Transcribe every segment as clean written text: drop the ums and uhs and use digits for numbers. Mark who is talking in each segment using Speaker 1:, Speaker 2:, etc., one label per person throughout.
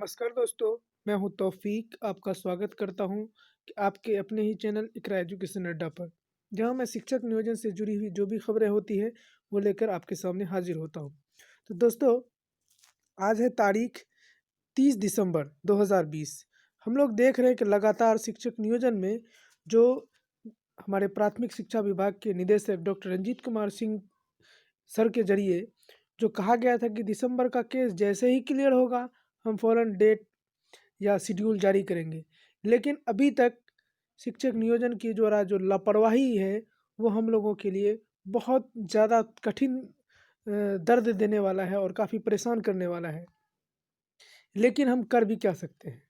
Speaker 1: नमस्कार दोस्तों, मैं हूं तौफीक। आपका स्वागत करता हूं कि आपके अपने ही चैनल इकरा एजुकेशन अड्डा पर, जहां मैं शिक्षक नियोजन से जुड़ी हुई जो भी खबरें होती है वो लेकर आपके सामने हाजिर होता हूं। तो दोस्तों, आज है तारीख 30 दिसंबर 2020। हम लोग देख रहे हैं कि लगातार शिक्षक नियोजन में जो हमारे प्राथमिक शिक्षा विभाग के निदेशक डॉक्टर रंजीत कुमार सिंह सर के जरिए जो कहा गया था कि दिसंबर का केस जैसे ही क्लियर होगा, हम फ़ौरन डेट या शेड्यूल जारी करेंगे। लेकिन अभी तक शिक्षक नियोजन की जो लापरवाही है, वो हम लोगों के लिए बहुत ज़्यादा कठिन दर्द देने वाला है और काफ़ी परेशान करने वाला है। लेकिन हम कर भी क्या सकते हैं?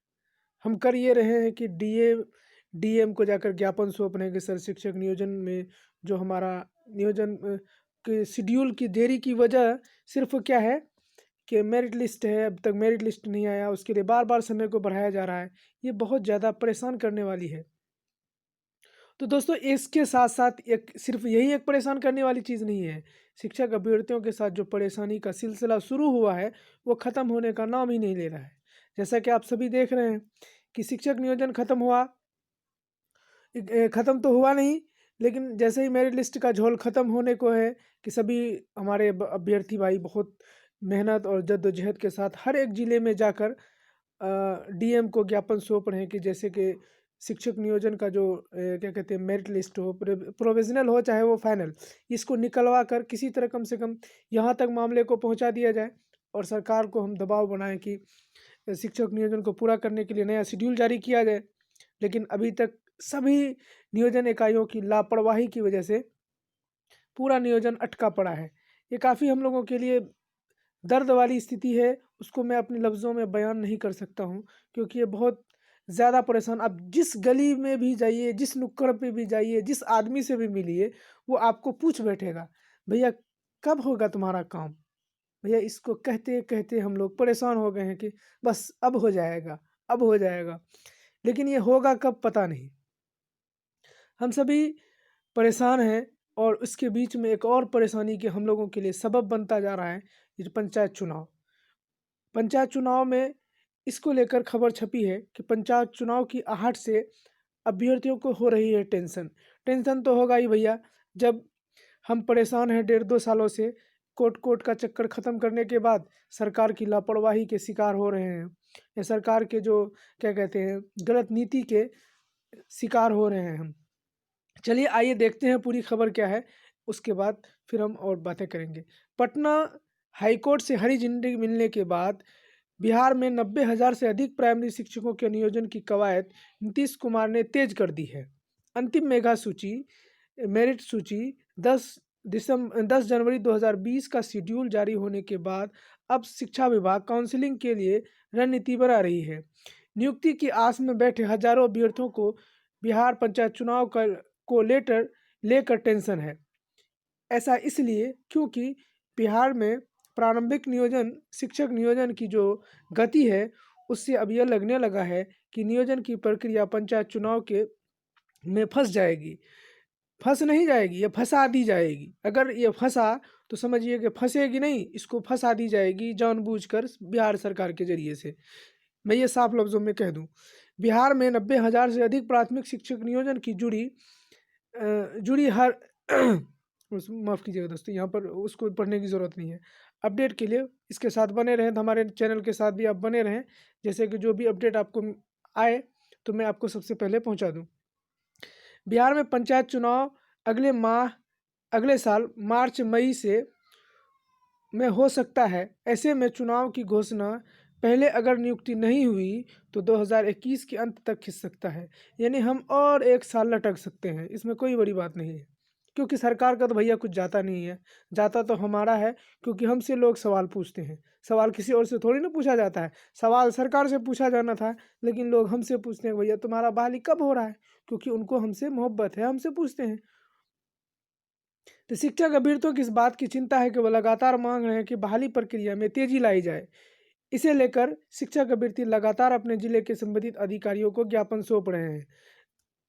Speaker 1: हम कर ये रहे हैं कि डीएम को जाकर ज्ञापन सौंप रहे हैं कि सर, शिक्षक नियोजन में जो हमारा नियोजन के शेड्यूल की देरी की वजह सिर्फ़ क्या है कि मेरिट लिस्ट है, अब तक मेरिट लिस्ट नहीं आया, उसके लिए बार-बार समय को बढ़ाया जा रहा है। ये बहुत ज़्यादा परेशान करने वाली है। तो दोस्तों, इसके साथ-साथ एक सिर्फ़ यही एक परेशान करने वाली चीज़ नहीं है। शिक्षक अभ्यर्थियों के साथ जो परेशानी का सिलसिला शुरू हुआ है, वो ख़त्म होने का नाम ही नहीं ले रहा है। जैसा कि आप सभी देख रहे हैं कि शिक्षक नियोजन ख़त्म हुआ, ख़त्म तो हुआ नहीं, लेकिन जैसे ही मेरिट लिस्ट का झोल ख़त्म होने को है कि सभी हमारे अभ्यर्थी भाई बहुत मेहनत और जद्दोजहद के साथ हर एक ज़िले में जाकर डीएम को ज्ञापन सौंप रहे हैं कि जैसे कि शिक्षक नियोजन का जो क्या कहते हैं, मेरिट लिस्ट हो, प्रोविज़नल हो चाहे वो फाइनल, इसको निकलवा कर किसी तरह कम से कम यहाँ तक मामले को पहुँचा दिया जाए और सरकार को हम दबाव बनाएँ कि शिक्षक नियोजन को पूरा करने के लिए नया शेड्यूल जारी किया जाए। लेकिन अभी तक सभी नियोजन इकाइयों की लापरवाही की वजह से पूरा नियोजन अटका पड़ा है। ये काफ़ी हम लोगों के लिए दर्द वाली स्थिति है, उसको मैं अपने लफ्ज़ों में बयान नहीं कर सकता हूँ, क्योंकि ये बहुत ज़्यादा परेशान। आप जिस गली में भी जाइए, जिस नुक्कड़ पे भी जाइए, जिस आदमी से भी मिलिए, वो आपको पूछ बैठेगा, भैया कब होगा तुम्हारा काम? भैया इसको कहते-कहते हम लोग परेशान हो गए हैं कि बस अब हो जाएगा, अब हो जाएगा। लेकिन ये होगा कब पता नहीं। हम सभी परेशान हैं और उसके बीच में एक और परेशानी कि हम लोगों के लिए सबब बनता जा रहा है, ये जो पंचायत चुनाव। पंचायत चुनाव में इसको लेकर खबर छपी है कि पंचायत चुनाव की आहट से अभ्यर्थियों को हो रही है टेंशन। टेंशन तो होगा ही भैया, जब हम परेशान हैं 1.5-2 सालों से, कोर्ट-कोर्ट का चक्कर ख़त्म करने के बाद सरकार की लापरवाही के शिकार हो रहे हैं या सरकार के जो क्या कहते हैं, गलत नीति के शिकार हो रहे हैं हम। चलिए आइए देखते हैं पूरी खबर क्या है, उसके बाद फिर हम और बातें करेंगे। पटना हाईकोर्ट से हरी झंडी मिलने के बाद बिहार में 90,000 से अधिक प्राइमरी शिक्षकों के नियोजन की कवायद नीतीश कुमार ने तेज कर दी है। अंतिम मेगा सूची मेरिट सूची 10 जनवरी 2020 का शेड्यूल जारी होने के बाद अब शिक्षा विभाग काउंसलिंग के लिए रणनीति बना रही है। नियुक्ति की आस में बैठे हजारों अभ्यर्थियों को बिहार पंचायत चुनाव को लेकर टेंशन है। ऐसा इसलिए क्योंकि बिहार में प्रारंभिक नियोजन शिक्षक नियोजन की जो गति है, उससे अब यह लगने लगा है कि नियोजन की प्रक्रिया पंचायत चुनाव के में फँस जाएगी। फँस नहीं जाएगी, ये फँसा दी जाएगी। अगर ये फँसा तो समझिए कि फँसेगी नहीं, इसको फँसा दी जाएगी जानबूझकर बिहार सरकार के ज़रिए से। मैं ये साफ लफ्ज़ों में कह दूँ। बिहार में 90,000 से अधिक प्राथमिक शिक्षक नियोजन की जुड़ी हर माफ़ कीजिएगा दोस्तों, यहाँ पर उसको पढ़ने की ज़रूरत नहीं है। अपडेट के लिए इसके साथ बने रहें, तो हमारे चैनल के साथ भी आप बने रहें, जैसे कि जो भी अपडेट आपको आए, तो मैं आपको सबसे पहले पहुँचा दूँ। बिहार में पंचायत चुनाव अगले साल मार्च-मई में हो सकता है। ऐसे में चुनाव की घोषणा पहले अगर नियुक्ति नहीं हुई तो 2021 के अंत तक खिंच सकता है। यानी हम और 1 साल लटक सकते हैं, इसमें कोई बड़ी बात नहीं है। क्योंकि सरकार का तो भैया कुछ जाता नहीं है, जाता तो हमारा है, क्योंकि हमसे लोग सवाल पूछते हैं। सवाल किसी और से थोड़ी ना पूछा जाता है, सवाल सरकार से पूछा जाना था, लेकिन लोग हमसे पूछते हैं भैया तुम्हारा बहाली कब हो रहा है? क्योंकि उनको हमसे मोहब्बत है, हमसे पूछते हैं। तो शिक्षक अभ्यर्थियों की इस बात की चिंता है कि वो लगातार मांग रहे हैं कि बहाली प्रक्रिया में तेजी लाई जाए। इसे लेकर शिक्षक अभ्यर्थी लगातार अपने जिले के संबंधित अधिकारियों को ज्ञापन सौंप रहे हैं।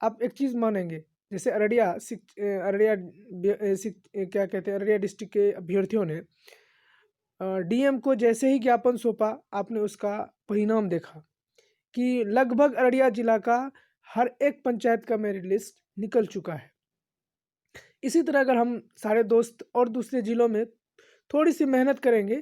Speaker 1: आप एक चीज़ मानेंगे, जैसे क्या कहते हैं, अररिया डिस्ट्रिक्ट के अभ्यर्थियों ने डीएम को जैसे ही ज्ञापन सौंपा, आपने उसका परिणाम देखा कि लगभग अररिया जिला का हर एक पंचायत का मेरिट लिस्ट निकल चुका है। इसी तरह अगर हम सारे दोस्त और दूसरे ज़िलों में थोड़ी-सी मेहनत करेंगे,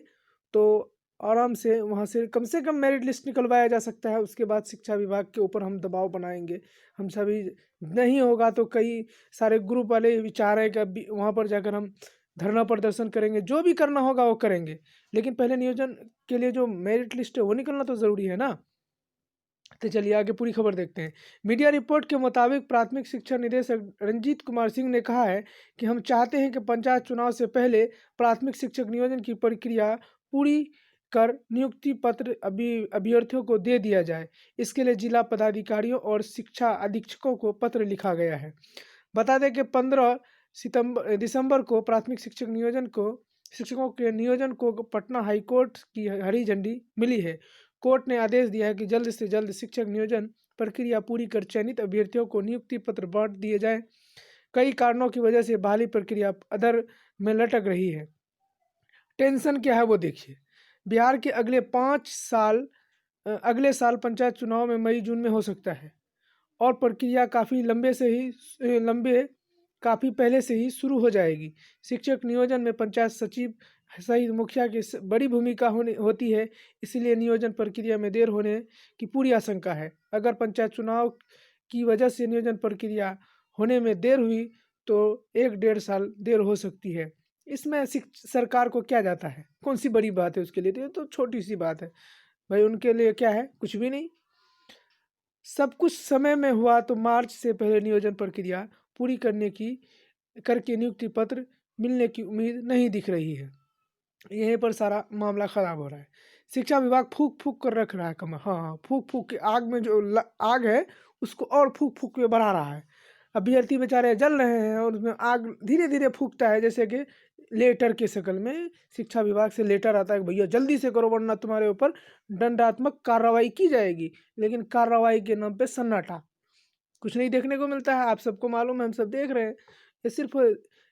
Speaker 1: तो आराम से कम मेरिट लिस्ट निकलवाया जा सकता है। उसके बाद शिक्षा विभाग के ऊपर हम दबाव बनाएँगे। हम सभी नहीं होगा तो कई सारे ग्रुप वाले विचार है कि अभी वहाँ पर जाकर हम धरना प्रदर्शन करेंगे, जो भी करना होगा वो करेंगे। लेकिन पहले नियोजन के लिए जो मेरिट लिस्ट है वो निकलना तो ज़रूरी है ना। तो चलिए आगे पूरी खबर देखते हैं। मीडिया रिपोर्ट के मुताबिक प्राथमिक शिक्षा निदेशक रंजीत कुमार सिंह ने कहा है कि हम चाहते हैं कि पंचायत चुनाव से पहले प्राथमिक शिक्षक नियोजन की प्रक्रिया पूरी कर नियुक्ति पत्र अभ्यर्थियों को दे दिया जाए। इसके लिए जिला पदाधिकारियों और शिक्षा अधीक्षकों को पत्र लिखा गया है। बता दें कि 15 दिसंबर को प्राथमिक शिक्षकों के नियोजन को पटना हाई कोर्ट की हरी झंडी मिली है। कोर्ट ने आदेश दिया है कि जल्द से जल्द शिक्षक नियोजन प्रक्रिया पूरी कर चयनित अभ्यर्थियों को नियुक्ति पत्र बांट दिए जाएं। कई कारणों की वजह से बहाली प्रक्रिया अधर में लटक रही है। टेंशन क्या है वो देखिए। बिहार के अगले साल पंचायत चुनाव में मई जून में हो सकता है और प्रक्रिया काफ़ी पहले से ही शुरू हो जाएगी। शिक्षक नियोजन में पंचायत सचिव सहित मुखिया की बड़ी भूमिका होती है, इसलिए नियोजन प्रक्रिया में देर होने की पूरी आशंका है। अगर पंचायत चुनाव की वजह से नियोजन प्रक्रिया होने में देर हुई तो 1-1.5 साल देर हो सकती है। इसमें सरकार को क्या जाता है, कौन सी बड़ी बात है उसके लिए, तो छोटी सी बात है भाई, उनके लिए क्या है, कुछ भी नहीं। सब कुछ समय में हुआ तो मार्च से पहले नियोजन प्रक्रिया पूरी करके नियुक्ति पत्र मिलने की उम्मीद नहीं दिख रही है। यहीं पर सारा मामला ख़राब हो रहा है। शिक्षा विभाग फूँक-फूँक कर रख रहा है कमर, हाँ, फूँक-फूँक के आग में जो आग है उसको और फूँक-फूँक के बढ़ा रहा है। अभ्यर्थी बेचारे जल रहे हैं और उसमें आग धीरे-धीरे फूँकता है, जैसे कि लेटर के शक्ल में शिक्षा विभाग से लेटर आता है कि भैया जल्दी से करो वरना तुम्हारे ऊपर दंडात्मक कार्रवाई की जाएगी। लेकिन कार्रवाई के नाम पे सन्नाटा, कुछ नहीं देखने को मिलता है। आप सबको मालूम है, हम सब देख रहे हैं। ये सिर्फ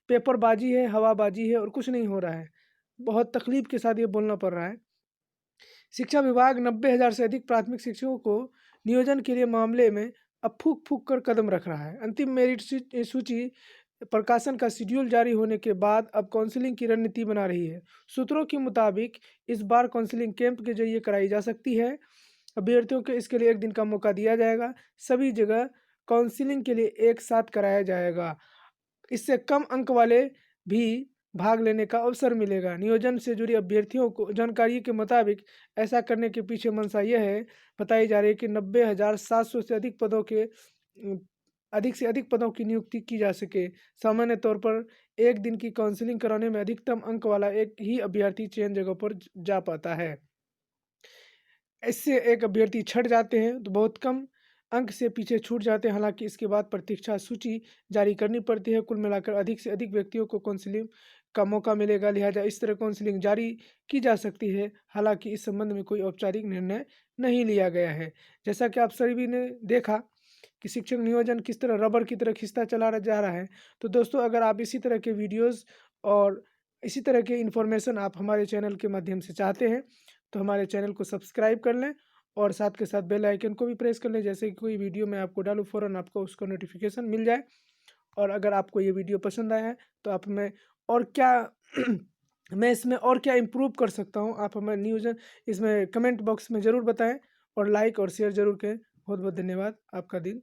Speaker 1: पेपरबाजी है, हवाबाजी है और कुछ नहीं हो रहा है। बहुत तकलीफ के साथ ये बोलना पड़ रहा है। शिक्षा विभाग 90,000 से अधिक प्राथमिक शिक्षकों को नियोजन के लिए मामले में अब फूँक-फूँक कर कदम रख रहा है। अंतिम मेरिट सूची प्रकाशन का शेड्यूल जारी होने के बाद अब काउंसलिंग की रणनीति बना रही है। सूत्रों के मुताबिक इस बार काउंसलिंग कैंप के जरिए कराई जा सकती है। अभ्यर्थियों को इसके लिए 1 दिन का मौका दिया जाएगा। सभी जगह काउंसलिंग के लिए एक साथ कराया जाएगा। इससे कम अंक वाले भी भाग लेने का अवसर मिलेगा। नियोजन से जुड़ी अभ्यर्थियों को जानकारी के मुताबिक ऐसा करने के पीछे मंशा यह है, बताई जा रही है कि 90,700 से अधिक पदों की नियुक्ति की जा सके। सामान्य तौर पर 1 दिन की काउंसलिंग कराने में अधिकतम अंक वाला एक ही अभ्यर्थी चयन जगह पर जा पाता है। इससे एक अभ्यर्थी छँट जाते हैं तो बहुत कम अंक से पीछे छूट जाते हैं। हालांकि इसके बाद प्रतीक्षा सूची जारी करनी पड़ती है। कुल मिलाकर अधिक से अधिक व्यक्तियों को काउंसलिंग का मौका मिलेगा, लिहाजा इस तरह काउंसलिंग जारी की जा सकती है। हालांकि इस संबंध में कोई औपचारिक निर्णय नहीं लिया गया है। जैसा कि आप सभी ने देखा कि शिक्षक नियोजन किस तरह रबर की तरह खिंचता जा रहा है। तो दोस्तों, अगर आप इसी तरह के वीडियोज़ और इसी तरह के इन्फॉर्मेशन आप हमारे चैनल के माध्यम से चाहते हैं तो हमारे चैनल को सब्सक्राइब कर लें और साथ के साथ बेल आइकन को भी प्रेस कर लें, जैसे कि कोई वीडियो मैं आपको डालूँ फ़ौरन आपको उसका नोटिफिकेशन मिल जाए। और अगर आपको ये वीडियो पसंद आया है तो आप हमें और क्या मैं इसमें और क्या इम्प्रूव कर सकता हूँ, आप हमें इसमें कमेंट बॉक्स में ज़रूर बताएं और लाइक और शेयर ज़रूर करें। बहुत बहुत धन्यवाद। आपका दिन